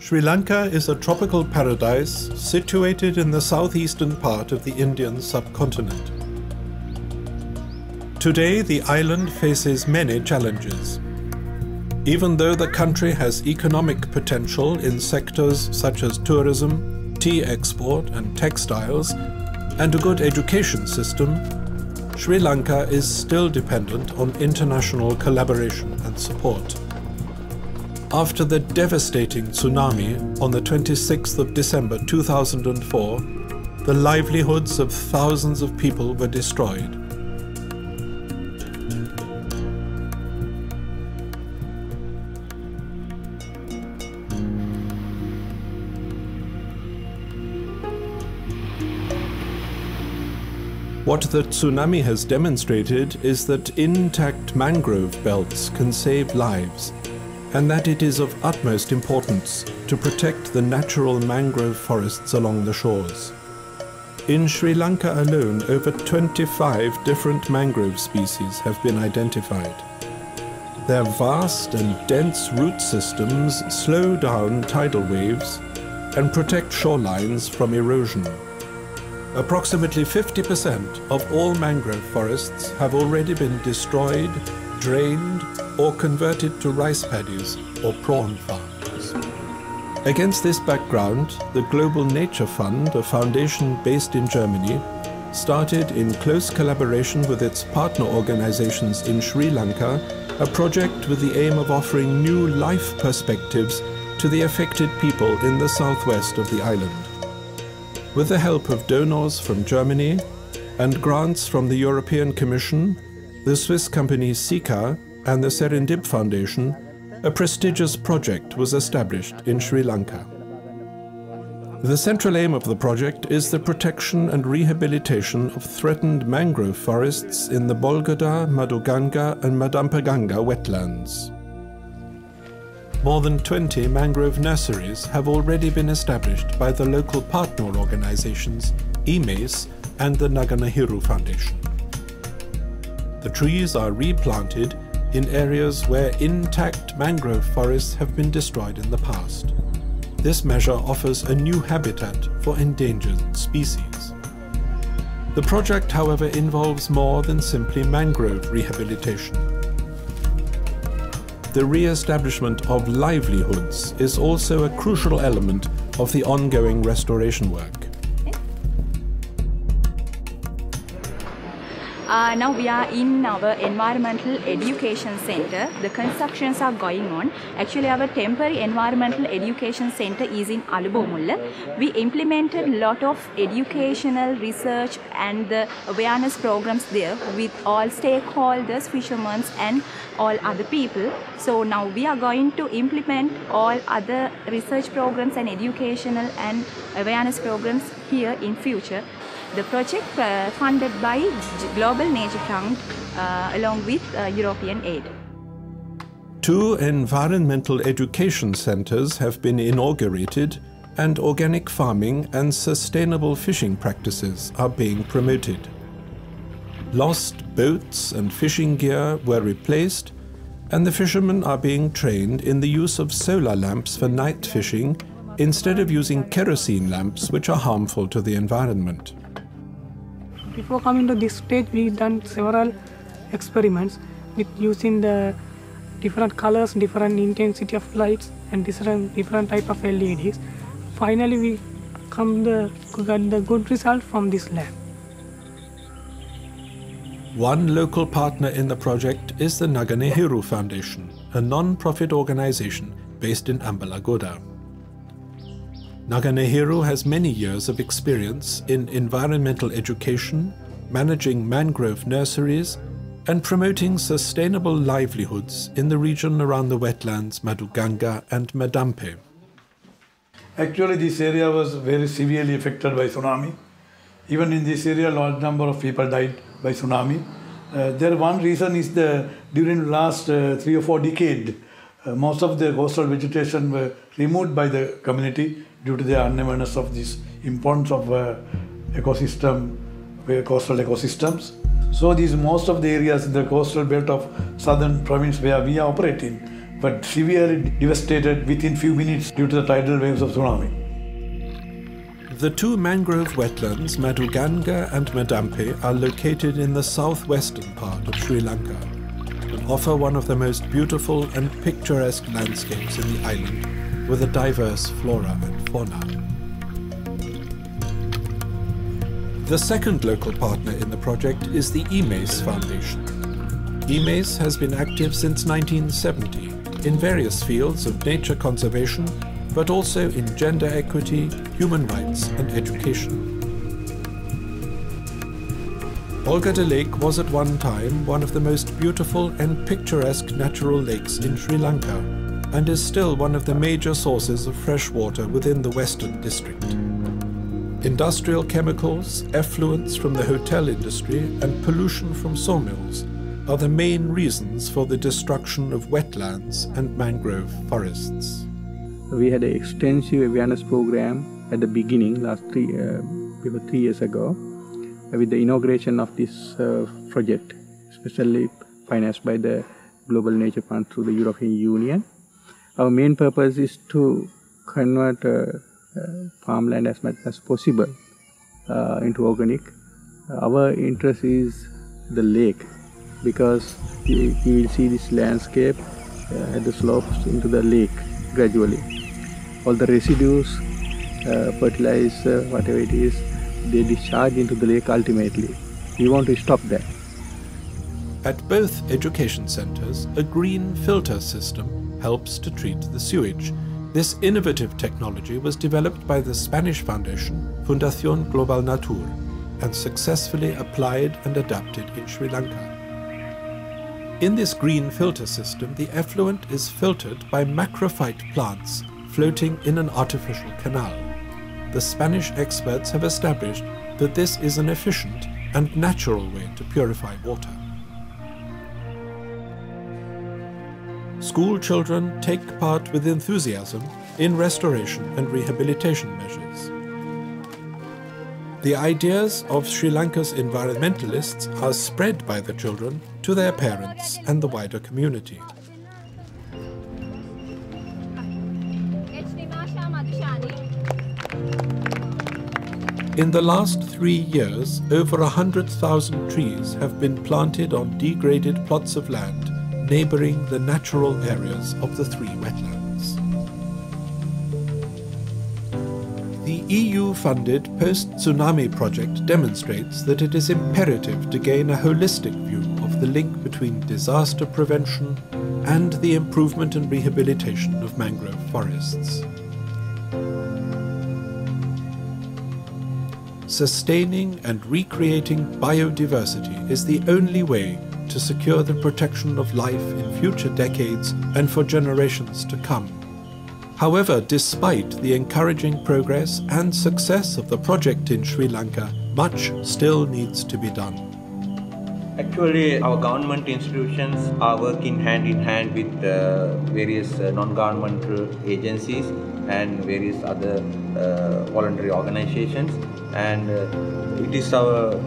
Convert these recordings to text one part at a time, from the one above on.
Sri Lanka is a tropical paradise situated in the southeastern part of the Indian subcontinent. Today, the island faces many challenges. Even though the country has economic potential in sectors such as tourism, tea export and textiles, and a good education system, Sri Lanka is still dependent on international collaboration and support. After the devastating tsunami on the 26th of December 2004, the livelihoods of thousands of people were destroyed. What the tsunami has demonstrated is that intact mangrove belts can save lives, and that it is of utmost importance to protect the natural mangrove forests along the shores. In Sri Lanka alone, over 25 different mangrove species have been identified. Their vast and dense root systems slow down tidal waves and protect shorelines from erosion. Approximately 50% of all mangrove forests have already been destroyed, drained, or converted to rice paddies or prawn farms. Against this background, the Global Nature Fund, a foundation based in Germany, started in close collaboration with its partner organizations in Sri Lanka a project with the aim of offering new life perspectives to the affected people in the southwest of the island. With the help of donors from Germany and grants from the European Commission, the Swiss company Sika and the Serendip Foundation, a prestigious project was established in Sri Lanka. The central aim of the project is the protection and rehabilitation of threatened mangrove forests in the Bolgada, Madhuganga and Madampaganga wetlands. More than 20 mangrove nurseries have already been established by the local partner organizations EMACE and the Nagenahiru Foundation. The trees are replanted in areas where intact mangrove forests have been destroyed in the past. This measure offers a new habitat for endangered species. The project, however, involves more than simply mangrove rehabilitation. The re-establishment of livelihoods is also a crucial element of the ongoing restoration work. Now we are in our environmental education center. The constructions are going on. Actually, our temporary environmental education center is in Alubomulla. We implemented a lot of educational research and the awareness programs there with all stakeholders, fishermen and all other people. So now we are going to implement all other research programs and educational and awareness programs here in future. The project funded by Global Nature Fund along with European aid. 2 environmental education centers have been inaugurated and organic farming and sustainable fishing practices are being promoted. Lost boats and fishing gear were replaced, and the fishermen are being trained in the use of solar lamps for night fishing instead of using kerosene lamps, which are harmful to the environment. Before coming to this stage, we've done several experiments with using the different colors, different intensity of lights and different type of LEDs. Finally, we got the good result from this lab. One local partner in the project is the Nagenahiru Foundation, a non-profit organization based in Ambalagoda. Nagenahiru has many years of experience in environmental education, managing mangrove nurseries, and promoting sustainable livelihoods in the region around the wetlands Madhuganga and Madampe. Actually, this area was very severely affected by tsunami. Even in this area, a large number of people died by tsunami. One reason is during the last 3 or 4 decades, most of the coastal vegetation were removed by the community due to the unawareness of this importance of coastal ecosystems. So most of the areas in the coastal belt of southern province where we are operating but severely devastated within few minutes due to the tidal waves of tsunami. The two mangrove wetlands, Maduganga and Madampe, are located in the southwestern part of Sri Lanka and offer one of the most beautiful and picturesque landscapes in the island, with a diverse flora and fauna. The second local partner in the project is the EMACE Foundation. EMACE has been active since 1970 in various fields of nature conservation, but also in gender equity, human rights and education. Olgada Lake was at one time one of the most beautiful and picturesque natural lakes in Sri Lanka and is still one of the major sources of fresh water within the Western District. Industrial chemicals, effluents from the hotel industry and pollution from sawmills are the main reasons for the destruction of wetlands and mangrove forests. We had an extensive awareness program at the beginning, about 3 years ago, with the inauguration of this project, especially financed by the Global Nature Fund through the European Union. Our main purpose is to convert farmland as much as possible into organic. Our interest is the lake, because you will see this landscape at the slopes into the lake gradually. All the residues, fertilizer, whatever it is, they discharge into the lake ultimately. We want to stop that. At both education centers, a green filter system helps to treat the sewage. This innovative technology was developed by the Spanish foundation, Fundación Global Natur, and successfully applied and adapted in Sri Lanka. In this green filter system, the effluent is filtered by macrophyte plants floating in an artificial canal. The Spanish experts have established that this is an efficient and natural way to purify water. School children take part with enthusiasm in restoration and rehabilitation measures. The ideas of Sri Lanka's environmentalists are spread by the children to their parents and the wider community. In the last 3 years, over 100,000 trees have been planted on degraded plots of land neighbouring the natural areas of the 3 wetlands. The EU-funded post-tsunami project demonstrates that it is imperative to gain a holistic view of the link between disaster prevention and the improvement and rehabilitation of mangrove forests. Sustaining and recreating biodiversity is the only way to secure the protection of life in future decades and for generations to come. However, despite the encouraging progress and success of the project in Sri Lanka, much still needs to be done. Actually, our government institutions are working hand in hand with various non-governmental agencies and various other voluntary organizations, and it is our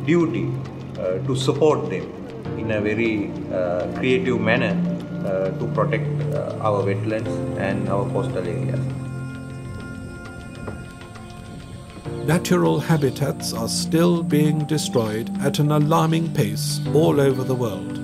duty to support them in a very creative manner to protect our wetlands and our coastal areas. Natural habitats are still being destroyed at an alarming pace all over the world.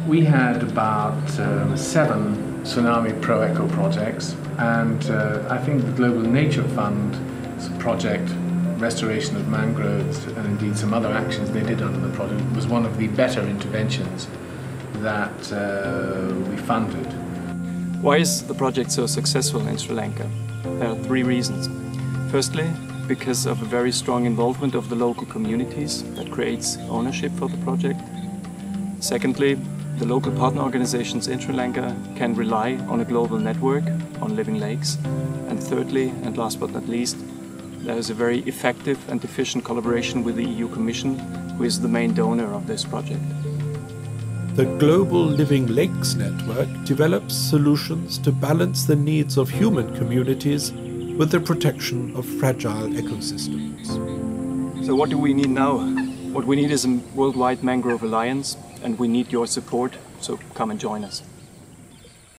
We had about 7 Tsunami Pro-Eco projects, and I think the Global Nature Fund's project, Restoration of Mangroves, and indeed some other actions they did under the project, was one of the better interventions that we funded. Why is the project so successful in Sri Lanka? There are 3 reasons. Firstly, because of a very strong involvement of the local communities that creates ownership for the project. Secondly, the local partner organizations in Sri Lanka can rely on a global network on living lakes. And thirdly, and last but not least, there is a very effective and efficient collaboration with the EU-Commission, who is the main donor of this project. The Global Living Lakes Network develops solutions to balance the needs of human communities with the protection of fragile ecosystems. So what do we need now? What we need is a worldwide mangrove alliance, and we need your support So come and join us.